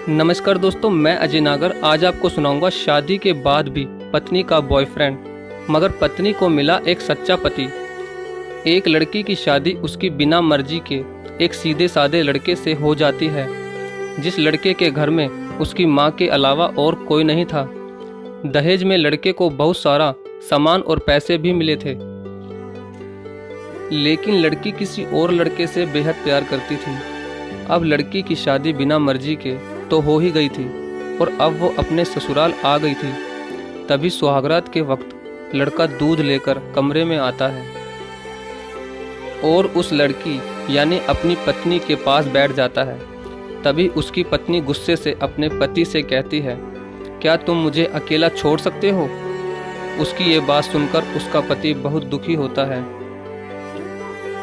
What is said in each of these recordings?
नमस्कार दोस्तों, मैं अजय नागर आज आपको सुनाऊंगा शादी के बाद भी पत्नी का बॉयफ्रेंड, मगर पत्नी को मिला एक सच्चा पति। एक लड़की की शादी उसकी बिना मर्जी के एक सीधे साधे लड़के से हो जाती है, जिस लड़के के घर में उसकी माँ के अलावा और कोई नहीं था। दहेज में लड़के को बहुत सारा सामान और पैसे भी मिले थे, लेकिन लड़की किसी और लड़के से बेहद प्यार करती थी। अब लड़की की शादी बिना मर्जी के तो हो ही गई थी और अब वो अपने ससुराल आ गई थी। तभी सुहागरात के वक्त लड़का दूध लेकर कमरे में आता है और उस लड़की यानी अपनी पत्नी के पास बैठ जाता है। तभी उसकी पत्नी गुस्से से अपने पति से कहती है, क्या तुम मुझे अकेला छोड़ सकते हो? उसकी ये बात सुनकर उसका पति बहुत दुखी होता है,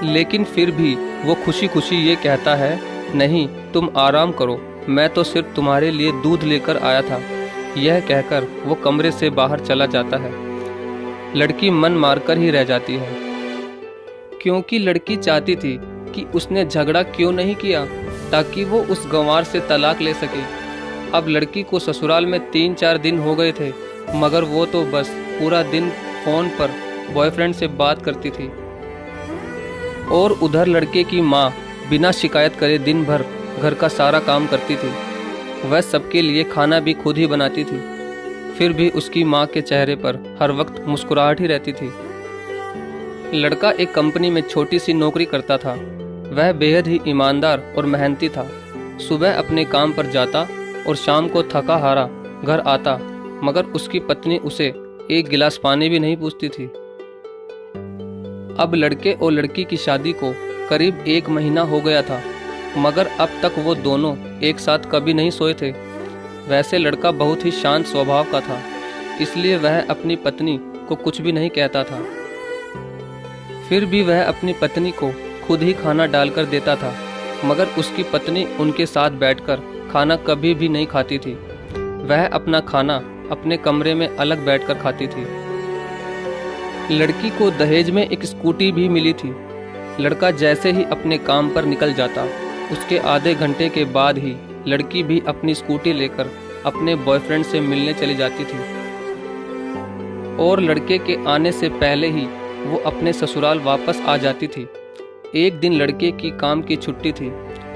लेकिन फिर भी वो खुशी खुशी ये कहता है, नहीं तुम आराम करो, मैं तो सिर्फ तुम्हारे लिए दूध लेकर आया था। यह कहकर वो कमरे से बाहर चला जाता है। लड़की मन मारकर ही रह जाती है, क्योंकि लड़की चाहती थी कि उसने झगड़ा क्यों नहीं किया ताकि वो उस गंवार से तलाक ले सके। अब लड़की को ससुराल में 3-4 दिन हो गए थे, मगर वो तो बस पूरा दिन फोन पर बॉयफ्रेंड से बात करती थी। और उधर लड़के की माँ बिना शिकायत करे दिन भर घर का सारा काम करती थी। वह सबके लिए खाना भी खुद ही बनाती थी, फिर भी उसकी माँ के चेहरे पर हर वक्त मुस्कुराहट ही रहती थी। लड़का एक कंपनी में छोटी सी नौकरी करता था। वह बेहद ही ईमानदार और मेहनती था। सुबह अपने काम पर जाता और शाम को थका हारा घर आता, मगर उसकी पत्नी उसे एक गिलास पानी भी नहीं पूछती थी। अब लड़के और लड़की की शादी को करीब 1 महीना हो गया था, मगर अब तक वो दोनों एक साथ कभी नहीं सोए थे। वैसे लड़का बहुत ही शांत स्वभाव का था, इसलिए वह अपनी पत्नी को कुछ भी नहीं कहता था। फिर भी वह अपनी पत्नी को खुद ही खाना डालकर देता था, मगर उसकी पत्नी उनके साथ बैठकर खाना कभी भी नहीं खाती थी। वह अपना खाना अपने कमरे में अलग बैठकर खाती थी। लड़की को दहेज में एक स्कूटी भी मिली थी। लड़का जैसे ही अपने काम पर निकल जाता, उसके आधे घंटे के बाद ही लड़की भी अपनी स्कूटी लेकर अपने बॉयफ्रेंड से मिलने चली जाती थी। और लड़के के आने से पहले ही वो अपने ससुराल वापस आ जाती थी। एक दिन लड़के की काम की छुट्टी थी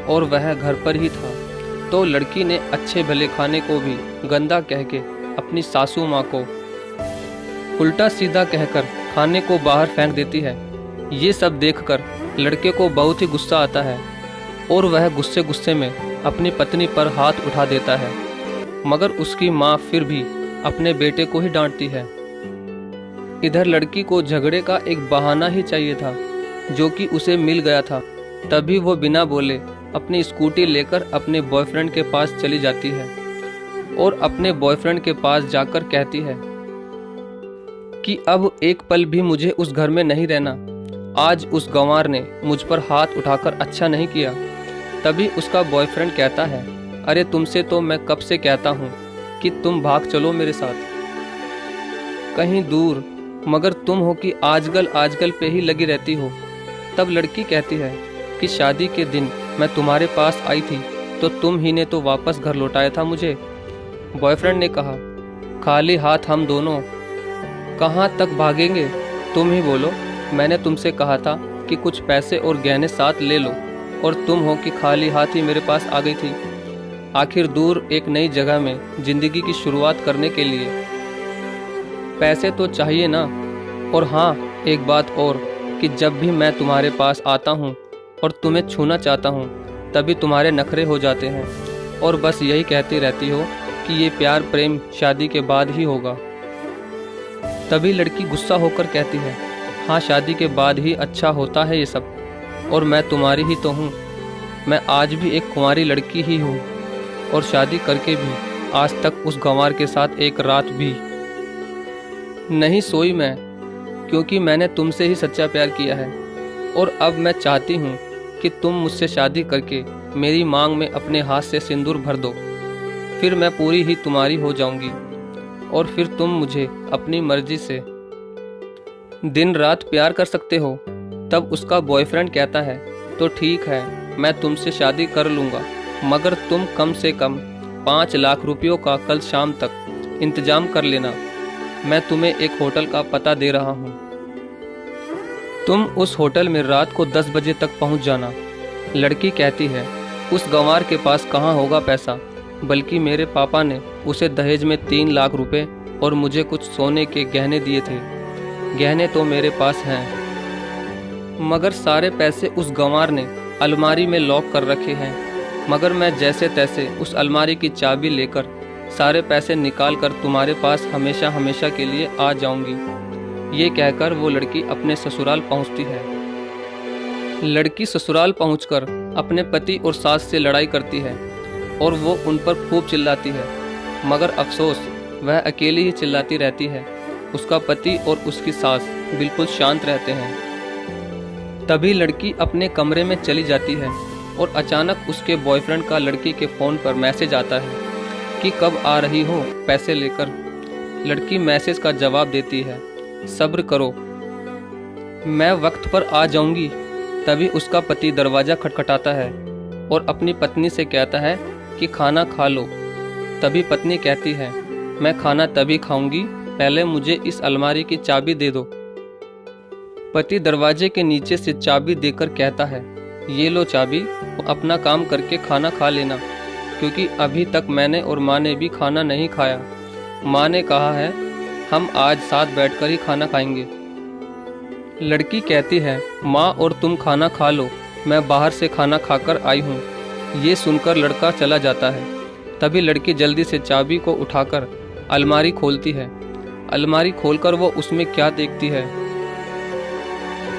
और वह घर पर ही था, तो लड़की ने अच्छे भले खाने को भी गंदा कह के अपनी सासू माँ को उल्टा सीधा कहकर खाने को बाहर फेंक देती है। ये सब देखकर लड़के को बहुत ही गुस्सा आता है और वह गुस्से गुस्से में अपनी पत्नी पर हाथ उठा देता है, मगर उसकी माँ फिर भी अपने बेटे को ही डांटती है। इधर लड़की को झगड़े का एक बहाना ही चाहिए था, जो कि उसे मिल गया था। तभी वो बिना बोले अपनी स्कूटी लेकर अपने बॉयफ्रेंड के पास चली जाती है और अपने बॉयफ्रेंड के पास जाकर कहती है कि अब एक पल भी मुझे उस घर में नहीं रहना। आज उस गंवार ने मुझ पर हाथ उठाकर अच्छा नहीं किया। तभी उसका बॉयफ्रेंड कहता है, अरे तुमसे तो मैं कब से कहता हूँ कि तुम भाग चलो मेरे साथ कहीं दूर, मगर तुम हो कि आजकल पे ही लगी रहती हो। तब लड़की कहती है कि शादी के दिन मैं तुम्हारे पास आई थी तो तुम ही ने तो वापस घर लौटाया था मुझे। बॉयफ्रेंड ने कहा, खाली हाथ हम दोनों कहाँ तक भागेंगे? तुम ही बोलो। मैंने तुमसे कहा था कि कुछ पैसे और गहने साथ ले लो, और तुम हो कि खाली हाथ ही मेरे पास आ गई थी। आखिर दूर एक नई जगह में जिंदगी की शुरुआत करने के लिए पैसे तो चाहिए ना। और हाँ, एक बात और कि जब भी मैं तुम्हारे पास आता हूँ और तुम्हें छूना चाहता हूँ, तभी तुम्हारे नखरे हो जाते हैं और बस यही कहती रहती हो कि ये प्यार प्रेम शादी के बाद ही होगा। तभी लड़की गुस्सा होकर कहती है, हाँ शादी के बाद ही अच्छा होता है ये सब, और मैं तुम्हारी ही तो हूँ। मैं आज भी एक कुंवारी लड़की ही हूँ और शादी करके भी आज तक उस गंवार के साथ एक रात भी नहीं सोई मैं, क्योंकि मैंने तुमसे ही सच्चा प्यार किया है। और अब मैं चाहती हूँ कि तुम मुझसे शादी करके मेरी मांग में अपने हाथ से सिंदूर भर दो, फिर मैं पूरी ही तुम्हारी हो जाऊंगी और फिर तुम मुझे अपनी मर्जी से दिन रात प्यार कर सकते हो। तब उसका बॉयफ्रेंड कहता है, तो ठीक है, मैं तुमसे शादी कर लूँगा, मगर तुम कम से कम 5 लाख रुपयों का कल शाम तक इंतजाम कर लेना। मैं तुम्हें एक होटल का पता दे रहा हूँ। तुम उस होटल में रात को 10 बजे तक पहुँच जाना। लड़की कहती है, उस गंवार के पास कहाँ होगा पैसा, बल्कि मेरे पापा ने उसे दहेज में 3 लाख रुपए और मुझे कुछ सोने के गहने दिए थे। गहने तो मेरे पास हैं, मगर सारे पैसे उस गंवार ने अलमारी में लॉक कर रखे हैं। मगर मैं जैसे तैसे उस अलमारी की चाबी लेकर सारे पैसे निकाल कर तुम्हारे पास हमेशा हमेशा के लिए आ जाऊंगी। ये कहकर वो लड़की अपने ससुराल पहुंचती है। लड़की ससुराल पहुंचकर अपने पति और सास से लड़ाई करती है और वो उन पर खूब चिल्लाती है, मगर अफसोस वह अकेली ही चिल्लाती रहती है। उसका पति और उसकी सास बिल्कुल शांत रहते हैं। तभी लड़की अपने कमरे में चली जाती है और अचानक उसके बॉयफ्रेंड का लड़की के फ़ोन पर मैसेज आता है कि कब आ रही हो पैसे लेकर। लड़की मैसेज का जवाब देती है, सब्र करो, मैं वक्त पर आ जाऊंगी। तभी उसका पति दरवाज़ा खटखटाता है और अपनी पत्नी से कहता है कि खाना खा लो। तभी पत्नी कहती है, मैं खाना तभी खाऊंगी, पहले मुझे इस अलमारी की चाबी दे दो। पति दरवाजे के नीचे से चाबी देकर कहता है, ये लो चाबी, अपना काम करके खाना खा लेना, क्योंकि अभी तक मैंने और माँ ने भी खाना नहीं खाया। माँ ने कहा है हम आज साथ बैठकर ही खाना खाएंगे। लड़की कहती है, माँ और तुम खाना खा लो, मैं बाहर से खाना खाकर आई हूँ। ये सुनकर लड़का चला जाता है। तभी लड़की जल्दी से चाबी को उठाकर अलमारी खोलती है। अलमारी खोलकर वो उसमें क्या देखती है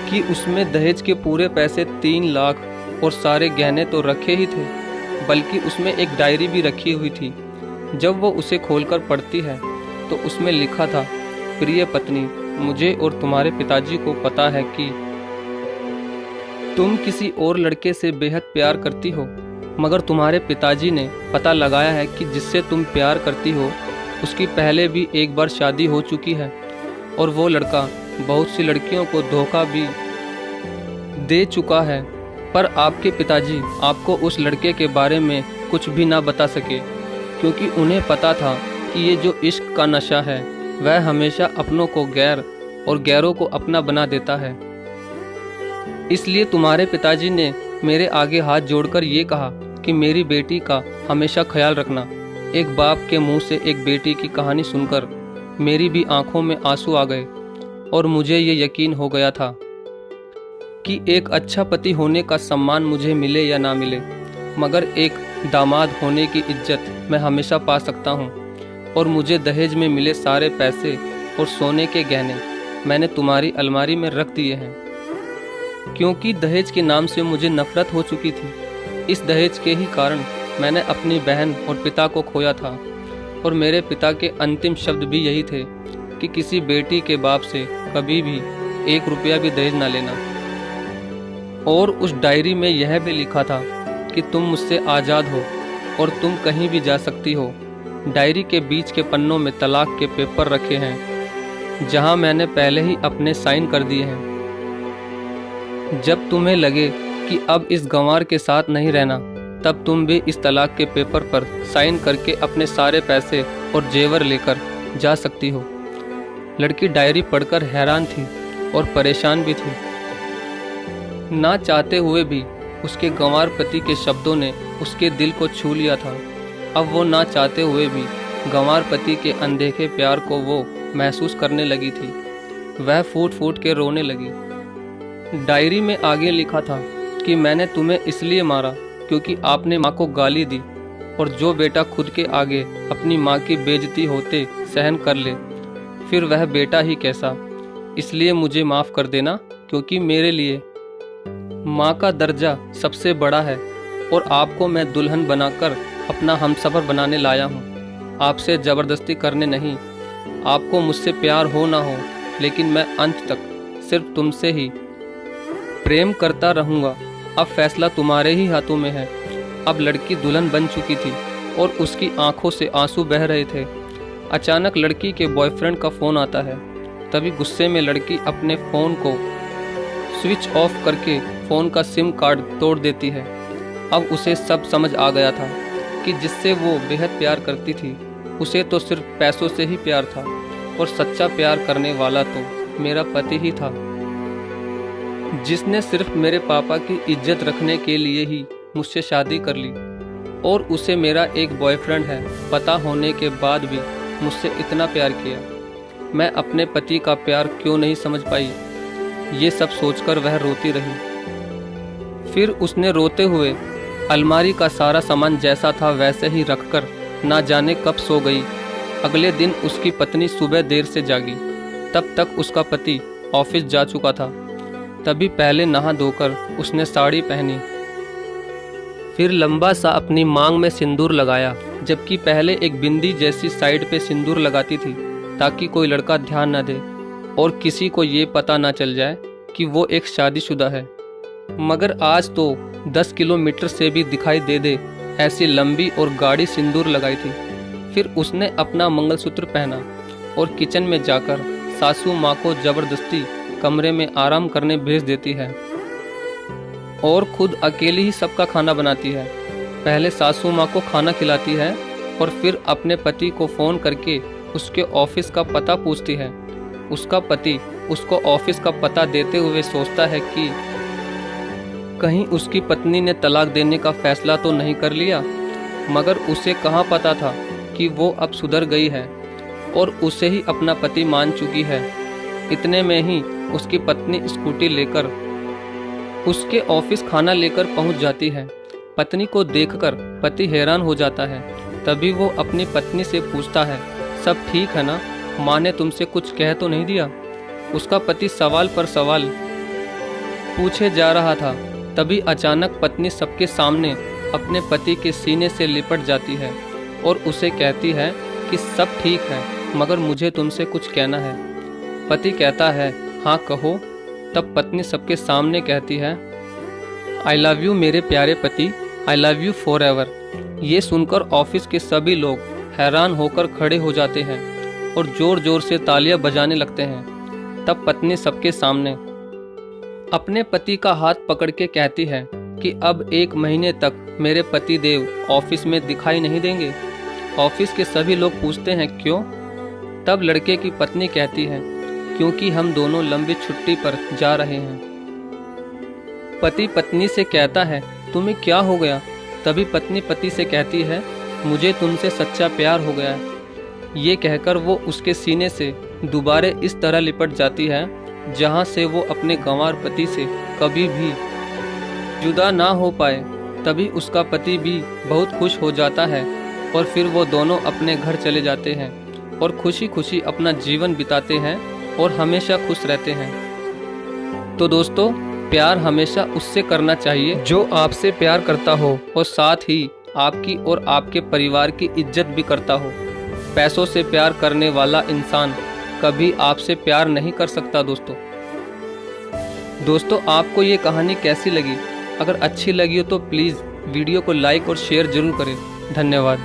कि उसमें दहेज के पूरे पैसे 3 लाख और सारे गहने तो रखे ही थे, बल्कि उसमें एक डायरी भी रखी हुई थी। जब वो उसे खोलकर पढ़ती है तो उसमें लिखा था, प्रिय पत्नी, मुझे और तुम्हारे पिताजी को पता है कि तुम किसी और लड़के से बेहद प्यार करती हो, मगर तुम्हारे पिताजी ने पता लगाया है कि जिससे तुम प्यार करती हो उसकी पहले भी एक बार शादी हो चुकी है और वो लड़का बहुत सी लड़कियों को धोखा भी दे चुका है। पर आपके पिताजी आपको उस लड़के के बारे में कुछ भी ना बता सके, क्योंकि उन्हें पता था कि ये जो इश्क का नशा है वह हमेशा अपनों को गैर और गैरों को अपना बना देता है। इसलिए तुम्हारे पिताजी ने मेरे आगे हाथ जोड़कर ये कहा कि मेरी बेटी का हमेशा ख्याल रखना। एक बाप के मुंह से एक बेटी की कहानी सुनकर मेरी भी आंखों में आंसू आ गए और मुझे ये यकीन हो गया था कि एक अच्छा पति होने का सम्मान मुझे मिले या ना मिले, मगर एक दामाद होने की इज्जत मैं हमेशा पा सकता हूँ। और मुझे दहेज में मिले सारे पैसे और सोने के गहने मैंने तुम्हारी अलमारी में रख दिए हैं, क्योंकि दहेज के नाम से मुझे नफरत हो चुकी थी। इस दहेज के ही कारण मैंने अपनी बहन और पिता को खोया था, और मेरे पिता के अंतिम शब्द भी यही थे कि किसी बेटी के बाप से कभी भी 1 रुपया भी दहेज ना लेना। और उस डायरी में यह भी लिखा था कि तुम मुझसे आज़ाद हो और तुम कहीं भी जा सकती हो। डायरी के बीच के पन्नों में तलाक के पेपर रखे हैं, जहां मैंने पहले ही अपने साइन कर दिए हैं। जब तुम्हें लगे कि अब इस गंवार के साथ नहीं रहना, तब तुम भी इस तलाक के पेपर पर साइन करके अपने सारे पैसे और जेवर लेकर जा सकती हो। लड़की डायरी पढ़कर हैरान थी और परेशान भी थी। ना चाहते हुए भी उसके गंवार पति के शब्दों ने उसके दिल को छू लिया था। अब वो ना चाहते हुए भी गंवार पति के अनदेखे प्यार को वो महसूस करने लगी थी। वह फूट फूट के रोने लगी। डायरी में आगे लिखा था कि मैंने तुम्हें इसलिए मारा क्योंकि आपने माँ को गाली दी, और जो बेटा खुद के आगे अपनी माँ की बेइज्जती होते सहन कर ले, फिर वह बेटा ही कैसा। इसलिए मुझे माफ़ कर देना, क्योंकि मेरे लिए माँ का दर्जा सबसे बड़ा है, और आपको मैं दुल्हन बनाकर अपना हमसफर बनाने लाया हूँ, आपसे ज़बरदस्ती करने नहीं। आपको मुझसे प्यार हो ना हो, लेकिन मैं अंत तक सिर्फ तुमसे ही प्रेम करता रहूँगा। अब फैसला तुम्हारे ही हाथों में है। अब लड़की दुल्हन बन चुकी थी और उसकी आंखों से आंसू बह रहे थे। अचानक लड़की के बॉयफ्रेंड का फ़ोन आता है। तभी गुस्से में लड़की अपने फ़ोन को स्विच ऑफ करके फ़ोन का सिम कार्ड तोड़ देती है। अब उसे सब समझ आ गया था कि जिससे वो बेहद प्यार करती थी उसे तो सिर्फ पैसों से ही प्यार था, और सच्चा प्यार करने वाला तो मेरा पति ही था, जिसने सिर्फ मेरे पापा की इज्जत रखने के लिए ही मुझसे शादी कर ली। और उसे मेरा एक बॉयफ्रेंड है पता होने के बाद भी मुझसे इतना प्यार किया। मैं अपने पति का प्यार क्यों नहीं समझ पाई, ये सब सोचकर वह रोती रही। फिर उसने रोते हुए अलमारी का सारा सामान जैसा था वैसे ही रखकर ना जाने कब सो गई। अगले दिन उसकी पत्नी सुबह देर से जागी, तब तक उसका पति ऑफिस जा चुका था। तभी पहले नहा धोकर उसने साड़ी पहनी, फिर लंबा सा अपनी मांग में सिंदूर लगाया, जबकि पहले एक बिंदी जैसी साइड पे सिंदूर लगाती थी ताकि कोई लड़का ध्यान न दे और किसी को ये पता ना चल जाए कि वो एक शादीशुदा है। मगर आज तो 10 किलोमीटर से भी दिखाई दे दे ऐसी लंबी और गाढ़ी सिंदूर लगाई थी। फिर उसने अपना मंगलसूत्र पहना और किचन में जाकर सासू माँ को जबरदस्ती कमरे में आराम करने भेज देती है और खुद अकेली ही सबका खाना बनाती है। पहले सासू माँ को खाना खिलाती है और फिर अपने पति को फ़ोन करके उसके ऑफिस का पता पूछती है। उसका पति उसको ऑफिस का पता देते हुए सोचता है कि कहीं उसकी पत्नी ने तलाक देने का फैसला तो नहीं कर लिया, मगर उसे कहाँ पता था कि वो अब सुधर गई है और उसे ही अपना पति मान चुकी है। इतने में ही उसकी पत्नी स्कूटी लेकर उसके ऑफिस खाना लेकर पहुंच जाती है। पत्नी को देखकर पति हैरान हो जाता है। तभी वो अपनी पत्नी से पूछता है, सब ठीक है ना, माँ ने तुमसे कुछ कह तो नहीं दिया? उसका पति सवाल पर सवाल पूछे जा रहा था। तभी अचानक पत्नी सबके सामने अपने पति के सीने से लिपट जाती है और उसे कहती है कि सब ठीक है, मगर मुझे तुमसे कुछ कहना है। पति कहता है, हाँ कहो। तब पत्नी सबके सामने कहती है, आई लव यू मेरे प्यारे पति, I love you for ever. ये सुनकर ऑफिस के सभी लोग हैरान होकर खड़े हो जाते हैं और जोर जोर से तालियां बजाने लगते हैं। तब पत्नी सबके सामने अपने पति का हाथ पकड़ के कहती है कि अब 1 महीने तक मेरे पति देव ऑफिस में दिखाई नहीं देंगे। ऑफिस के सभी लोग पूछते हैं क्यों? तब लड़के की पत्नी कहती है, क्योंकि हम दोनों लंबी छुट्टी पर जा रहे हैं। पति पत्नी से कहता है, तुम्हें क्या हो गया? तभी पत्नी पति से कहती है, मुझे तुमसे सच्चा प्यार हो गया है। ये कहकर वो उसके सीने से दोबारा इस तरह लिपट जाती है जहाँ से वो अपने गंवार पति से कभी भी जुदा ना हो पाए। तभी उसका पति भी बहुत खुश हो जाता है और फिर वो दोनों अपने घर चले जाते हैं और खुशी खुशी अपना जीवन बिताते हैं और हमेशा खुश रहते हैं। तो दोस्तों, प्यार हमेशा उससे करना चाहिए जो आपसे प्यार करता हो और साथ ही आपकी और आपके परिवार की इज्जत भी करता हो। पैसों से प्यार करने वाला इंसान कभी आपसे प्यार नहीं कर सकता। दोस्तों आपको ये कहानी कैसी लगी? अगर अच्छी लगी हो तो प्लीज़ वीडियो को लाइक और शेयर जरूर करें। धन्यवाद।